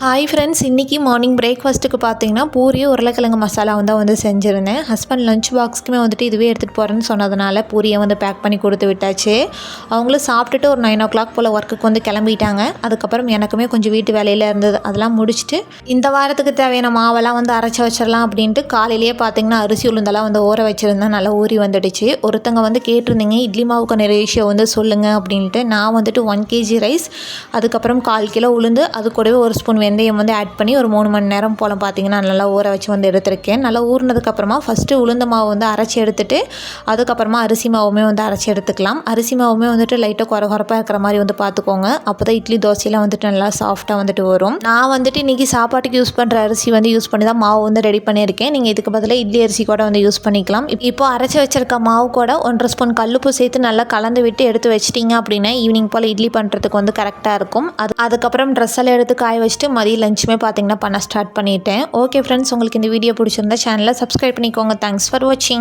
Hi friends, இன்றைக்கி morning பிரேக்ஃபாஸ்ட்டுக்கு பார்த்தீங்கன்னா பூரியும் உருளைக்கிழங்கு மசாலாவும் தான் செஞ்சுருந்தேன். ஹஸ்பண்ட் லஞ்ச் பாக்ஸ்க்குமே இதுவே எடுத்துகிட்டு போகிறேன்னு சொன்னதுனால பூரியை பேக் பண்ணி கொடுத்து விட்டாச்சு. அவங்களும் சாப்பிட்டுட்டு ஒரு 9 o'clock போல் ஒர்க்குக்கு கிளம்பிட்டாங்க. அதுக்கப்புறம் எனக்குமே கொஞ்சம் வீட்டு வேலையில் இருந்தது, அதெல்லாம் முடிச்சுட்டு இந்த வாரத்துக்கு தேவையான மாவெல்லாம் அரைச்சி வச்சிடலாம் அப்படின்ட்டு காலையிலேயே பார்த்தீங்கன்னா அரிசி உளுந்தெல்லாம் ஊற வச்சுருந்தேன். நல்லா ஊறி வந்துடுச்சு. ஒருத்தங்க கேட்டிருந்தீங்க இட்லி மாவுக்கான ரேஷியோ சொல்லுங்கள் அப்படின்ட்டு. நான் 1 kg ரைஸ், அதுக்கப்புறம் 1/4 கிலோ உளுந்து, அது கூடவே 1 ஸ்பூன் வெந்தயம் ஆட் பண்ணி ஒரு 3 மணி நேரம் போல் பார்த்தீங்கன்னா நல்லா ஊற வச்சு எடுத்திருக்கேன். நல்லா ஊறினதுக்கப்புறமா ஃபஸ்ட்டு உளுந்த மாவு அரைச்சி எடுத்துகிட்டு அதுக்கப்புறமா அரிசி மாவுமே அரைச்சி எடுத்துக்கலாம். அரிசி மாவுமே லைட்டாக குறப்பாக இருக்கிற மாதிரி பார்த்துக்கோங்க. அப்போ தான் இட்லி தோசையெல்லாம் நல்லா சாஃப்டாக வரும். நான் இன்றைக்கி சாப்பாட்டுக்கு யூஸ் பண்ணுற அரிசி யூஸ் பண்ணி தான் மாவு ரெடி பண்ணியிருக்கேன். நீங்கள் இதுக்கு பதிலாக இட்லி அரிசி கூட யூஸ் பண்ணிக்கலாம். இப்போ அரைச்சி வச்சிருக்க மாவு கூட 1.5 ஸ்பூன் கல்லுப்பு சேர்த்து நல்லா கலந்து விட்டு எடுத்து வச்சிட்டிங்க அப்படின்னா ஈவினிங் போல் இட்லி பண்ணுறதுக்கு கரெக்டாக இருக்கும். அதுக்கப்புறம் ட்ரெஸ் எல்லாம் எடுத்து காய வச்சுட்டு மதியம் லஞ்சுமே பார்த்தீங்கன்னா பண்ண ஸ்டார்ட் பண்ணிட்டேன். ஓகே ஃப்ரெண்ட்ஸ், உங்களுக்கு இந்த வீடியோ பிடிச்சிருந்தா சேனலை சப்ஸ்கிரைப் பண்ணிக்கோங்க. தேங்க்ஸ் ஃபார் வாட்சிங்.